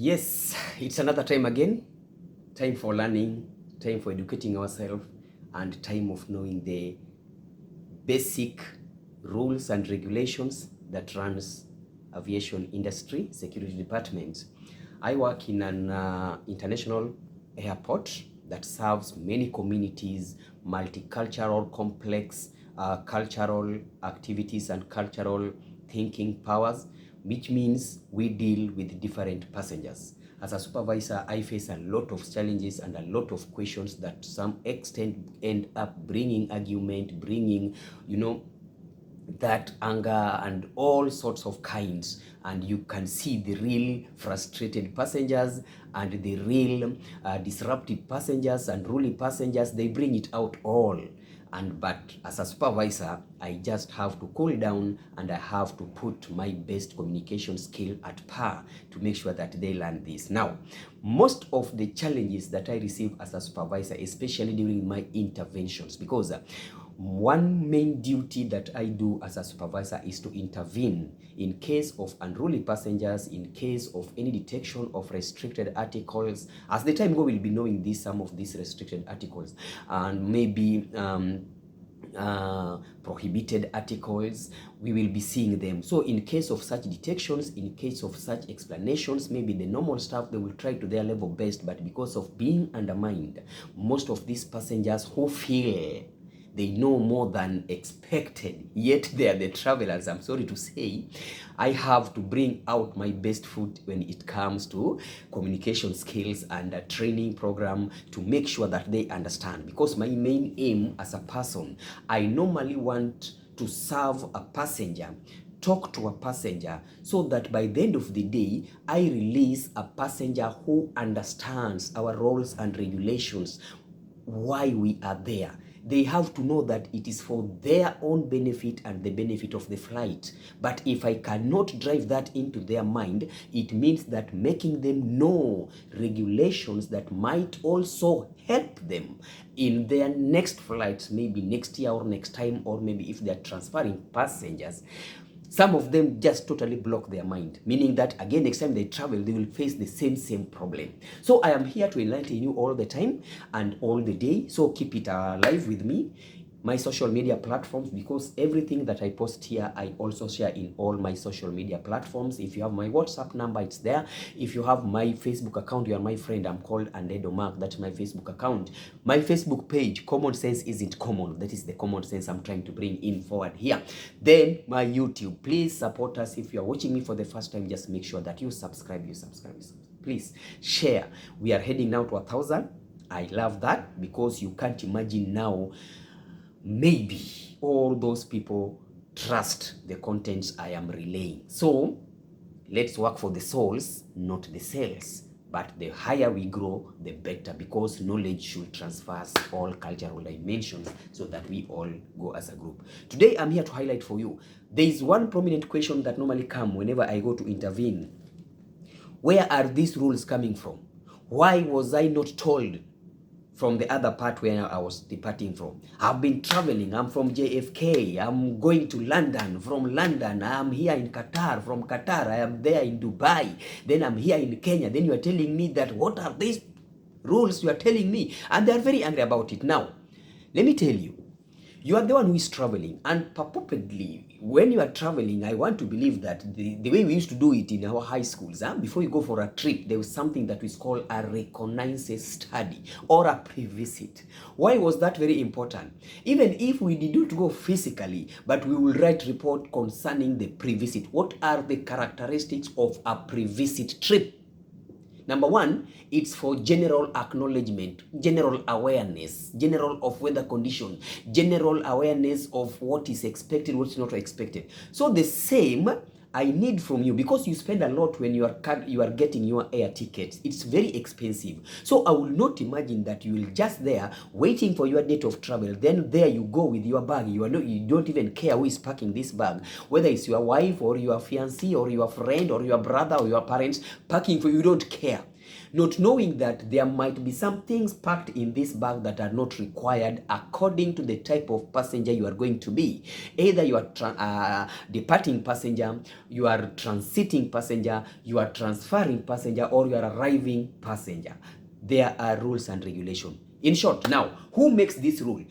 Yes, it's another time again. Time for learning, time for educating ourselves, and time of knowing the basic rules and regulations that runs aviation industry, security department. I work in an international airport that serves many communities, multicultural, complex cultural activities and cultural thinking powers, which means we deal with different passengers. As a supervisor, I face a lot of challenges and a lot of questions that to some extent end up bringing argument, bringing, that anger and all sorts of kinds. And you can see the real frustrated passengers and the real disruptive passengers and ruling passengers. They bring it out all. But as a supervisor, I just have to cool down and I have to put my best communication skill at par to make sure that they learn this. Now, most of the challenges that I receive as a supervisor, especially during my interventions, because one main duty that I do as a supervisor is to intervene in case of unruly passengers, in case of any detection of restricted articles. As the time go, we'll be knowing some of these restricted articles and maybe prohibited articles. We will be seeing them. So in case of such detections, in case of such explanations, maybe the normal staff, they will try to their level best, but because of being undermined, most of these passengers who feel they know more than expected, yet they are the travelers, I'm sorry to say, I have to bring out my best foot when it comes to communication skills and a training program to make sure that they understand. Because my main aim as a person, I normally want to serve a passenger, talk to a passenger, so that by the end of the day, I release a passenger who understands our rules and regulations, why we are there. They have to know that it is for their own benefit and the benefit of the flight. But if I cannot drive that into their mind, it means that making them know regulations that might also help them in their next flights, maybe next year or next time, or maybe if they're transferring passengers, some of them just totally block their mind, meaning that again, next time they travel, they will face the same problem. So I am here to enlighten you all the time and all the day. So keep it alive with me. My social media platforms, because everything that I post here, I also share in all my social media platforms. If you have my WhatsApp number, it's there. If you have my Facebook account, you are my friend. I'm called Andedo Mark. That's my Facebook account. My Facebook page, Common Sense Isn't Common. That is the common sense I'm trying to bring in forward here. Then my YouTube. Please support us. If you are watching me for the first time, just make sure that you subscribe. Please share. We are heading now to 1,000. I love that, because you can't imagine now, maybe all those people trust the contents I am relaying. So let's work for the souls, not the sales. But the higher we grow, the better, because knowledge should transfer all cultural dimensions so that we all go as a group. Today, I'm here to highlight for you. There is one prominent question that normally comes whenever I go to intervene. Where are these rules coming from? Why was I not told from the other part where I was departing from? I've been traveling. I'm from JFK. I'm going to London. From London, I'm here in Qatar. From Qatar, I am there in Dubai. Then I'm here in Kenya. Then you are telling me that, what are these rules you are telling me? And they're very angry about it. Now, let me tell you, you are the one who is traveling, and purportedly, when you are traveling, I want to believe that the way we used to do it in our high schools, before you go for a trip, there was something that is called a reconnaissance study or a pre-visit. Why was that very important? Even if we did not go physically, but we will write report concerning the pre-visit. What are the characteristics of a pre-visit trip? Number one, it's for general acknowledgement, general awareness, general of weather condition, general awareness of what is expected, what's not expected. So the same I need from you, because you spend a lot when you are getting your air tickets. It's very expensive. So I will not imagine that you will just there waiting for your date of travel. Then there you go with your bag. You don't even care who is packing this bag, whether it's your wife or your fiancé or your friend or your brother or your parents packing for you. You don't care. not knowing that there might be some things packed in this bag that are not required according to the type of passenger you are going to be. Either you are departing passenger, you are transiting passenger, you are transferring passenger, or you are arriving passenger. There are rules and regulations. In short, now, who makes this rule?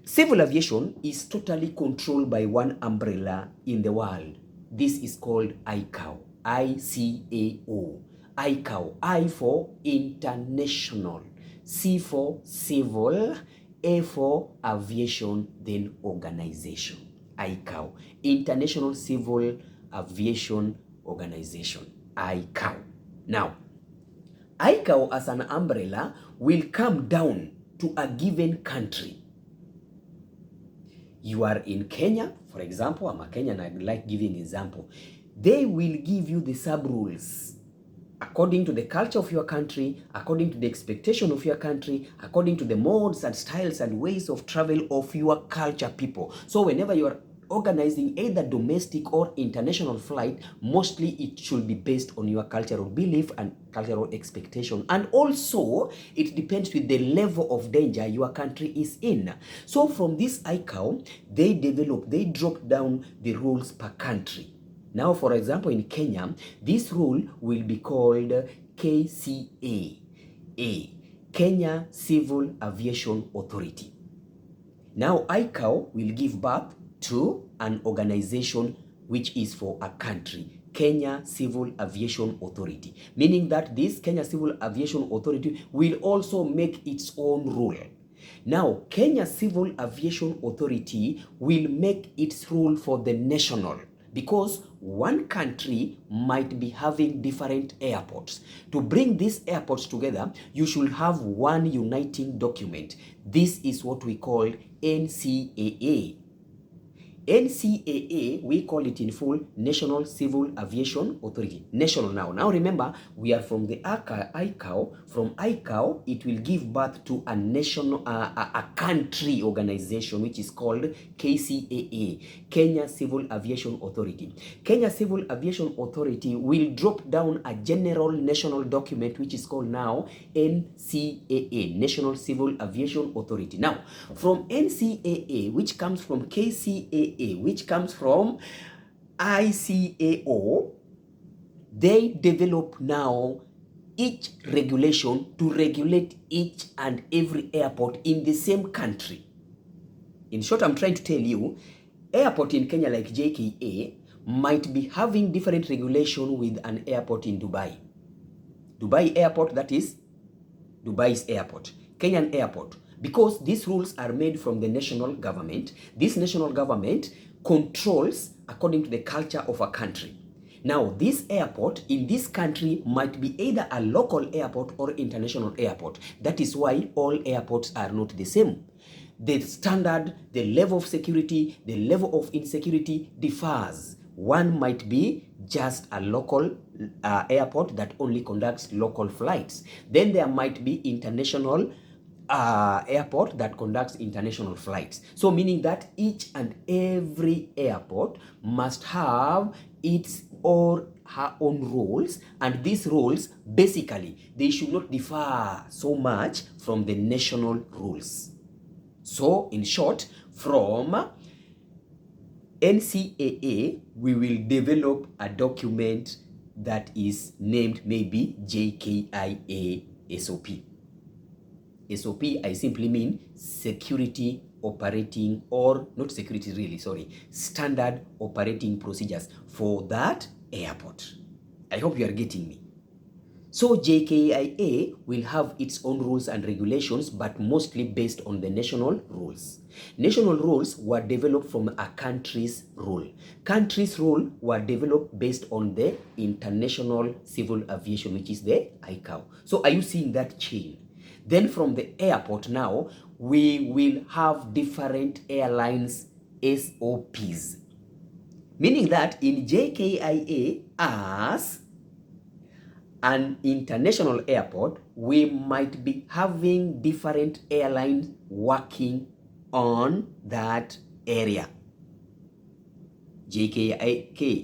Civil aviation is totally controlled by one umbrella in the world. This is called ICAO. I-C-A-O. ICAO. I for international. C for civil. A for aviation, then organization. ICAO. International Civil Aviation Organization. ICAO. Now, ICAO as an umbrella will come down to a given country. You are in Kenya, for example, I'm a Kenyan, I like giving example. They will give you the sub-rules according to the culture of your country, according to the expectation of your country, according to the modes and styles and ways of travel of your culture people. So whenever you are organizing either domestic or international flight, mostly it should be based on your cultural belief and cultural expectation. And also, it depends with the level of danger your country is in. So from this ICAO, they drop down the rules per country. Now, for example, in Kenya, this rule will be called KCA, Kenya Civil Aviation Authority. Now, ICAO will give birth to an organization which is for a country, Kenya Civil Aviation Authority, meaning that this Kenya Civil Aviation Authority will also make its own rule. Now, Kenya Civil Aviation Authority will make its rule for the national, because one country might be having different airports. To bring these airports together, you should have one uniting document. This is what we call NCAA. NCAA, we call it in full National Civil Aviation Authority. National now. Now remember, we are from the ICAO. From ICAO, it will give birth to a national, a country organization, which is called KCAA, Kenya Civil Aviation Authority. Kenya Civil Aviation Authority will drop down a general national document, which is called now NCAA, National Civil Aviation Authority. Now, from NCAA, which comes from KCAA, which comes from ICAO, they develop now each regulation to regulate each and every airport in the same country. In short, I'm trying to tell you, airport in Kenya like JKA might be having different regulation with an airport in Dubai. Dubai airport, that is Dubai's airport, Kenyan airport. Because these rules are made from the national government, this national government controls according to the culture of a country. Now, this airport in this country might be either a local airport or international airport. That is why all airports are not the same. The standard, the level of security, the level of insecurity differs. One might be just a local airport that only conducts local flights. Then there might be international airport that conducts international flights. So meaning that each and every airport must have its or her own rules, and these rules basically they should not differ so much from the national rules. So in short, from NCAA we will develop a document that is named maybe JKIA SOP. SOP, I simply mean security operating, or not security really, sorry, standard operating procedures for that airport. I hope you are getting me. So JKIA will have its own rules and regulations, but mostly based on the national rules. National rules were developed from a country's rule. Country's rule were developed based on the International Civil Aviation, which is the ICAO. So are you seeing that chain? Then from the airport now, we will have different airlines SOPs. Meaning that in JKIA as an international airport, we might be having different airlines working on that area. JKIA,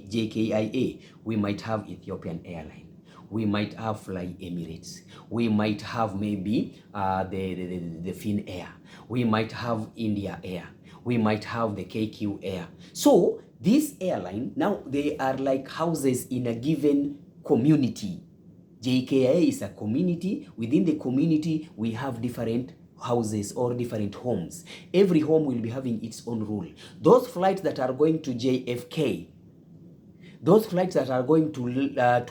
we might have Ethiopian Airline. we might have Fly Emirates, we might have maybe the Fin Air, we might have India Air, we might have the KQ Air. So this airline, now they are like houses in a given community. JKIA is a community. Within the community, we have different houses or different homes. Every home will be having its own rule. Those flights that are going to JFK, those flights that are going to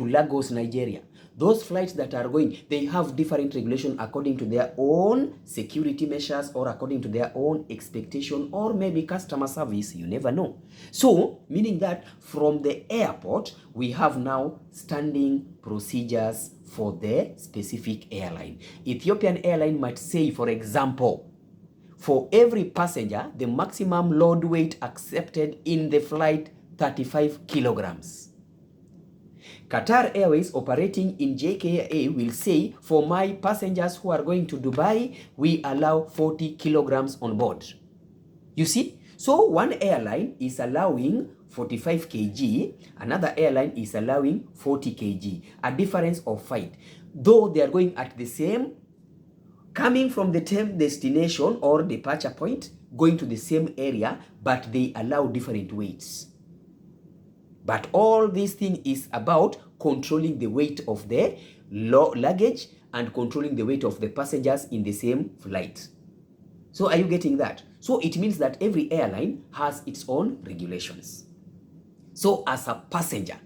Lagos, Nigeria, those flights that are going, they have different regulation according to their own security measures or according to their own expectation or maybe customer service, you never know. So, meaning that from the airport, we have now standing procedures for the specific airline. Ethiopian Airline might say, for example, for every passenger, the maximum load weight accepted in the flight, 35 kilograms. Qatar Airways operating in JKA will say, for my passengers who are going to Dubai, we allow 40 kilograms on board. You see? So one airline is allowing 45 kg, another airline is allowing 40 kg, a difference of 5. Though they are going at the same, coming from the same destination or departure point, going to the same area, but they allow different weights. But all this thing is about controlling the weight of the luggage and controlling the weight of the passengers in the same flight. So are you getting that? So it means that every airline has its own regulations. So as a passenger,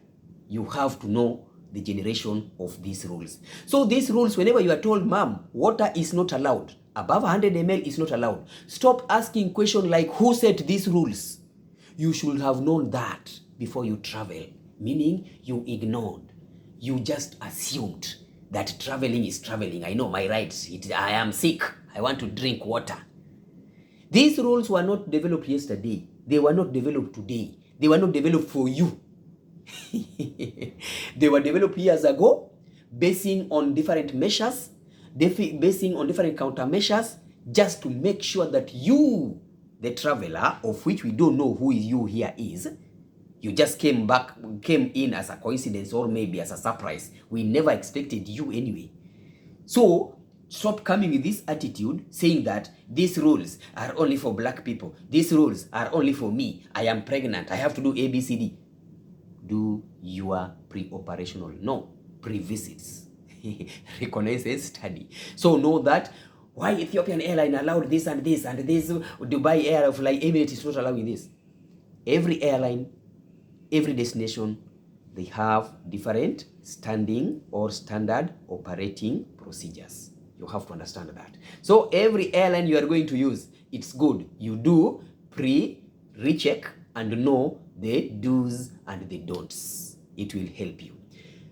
you have to know the generation of these rules. So these rules, whenever you are told, ma'am, water is not allowed, above 100 ml is not allowed, stop asking questions like, who set these rules? You should have known that before you travel, meaning you ignored. You just assumed that traveling is traveling. I know my rights. I am sick. I want to drink water. These rules were not developed yesterday. They were not developed today. They were not developed for you. They were developed years ago, basing on different measures, basing on different countermeasures, just to make sure that you, the traveler, of which we don't know who you here is, you just came in as a coincidence or maybe as a surprise. We never expected you anyway. So stop coming with this attitude saying that these rules are only for black people. These rules are only for me. I am pregnant. I have to do ABCD. Do your pre-operational, no, pre-visits, reconnaissance study. So know that why Ethiopian Airline allowed this and this and this, Dubai Air of Fly Emirates is not allowing this. Every airline, every destination, they have different standing or standard operating procedures. You have to understand that. So every airline you are going to use, it's good you do recheck and know the do's and the don'ts. It will help you.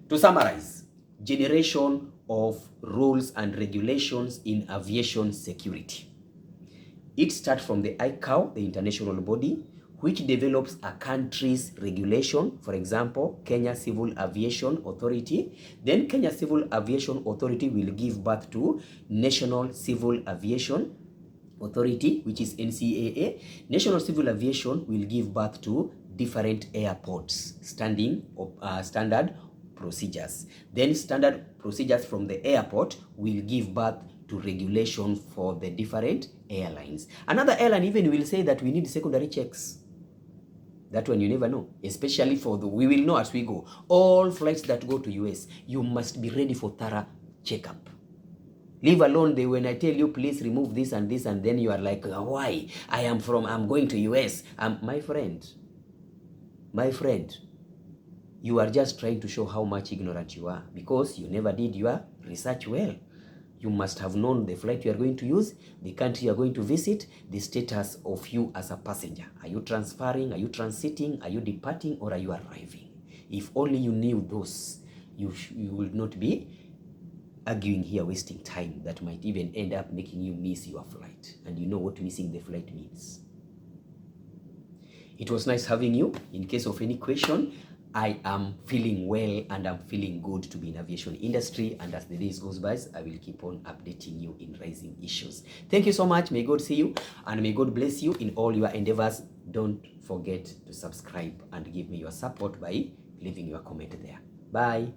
To summarize, generation of rules and regulations in aviation security. It starts from the ICAO, the international body, which develops a country's regulation. For example, Kenya Civil Aviation Authority. Then Kenya Civil Aviation Authority will give birth to National Civil Aviation Authority, which is NCAA. National Civil Aviation will give birth to different airports, standard procedures. Then standard procedures from the airport will give birth to regulation for the different airlines. Another airline even will say that we need secondary checks. That one you never know, especially for we will know as we go. All flights that go to US, you must be ready for thorough checkup. Leave alone when I tell you, please remove this and this, and then you are like, why? I'm going to US. My friend, you are just trying to show how much ignorant you are because you never did your research well. You must have known the flight you are going to use, the country you are going to visit, the status of you as a passenger. Are you transferring? Are you transiting? Are you departing? Or are you arriving? If only you knew those, you will not be arguing here, wasting time that might even end up making you miss your flight. And you know what missing the flight means. It was nice having you. In case of any question, I am feeling well and I'm feeling good to be in aviation industry, and as the days goes by, I will keep on updating you in rising issues. Thank you so much. May God see you and may God bless you in all your endeavors. Don't forget to subscribe and give me your support by leaving your comment there. Bye.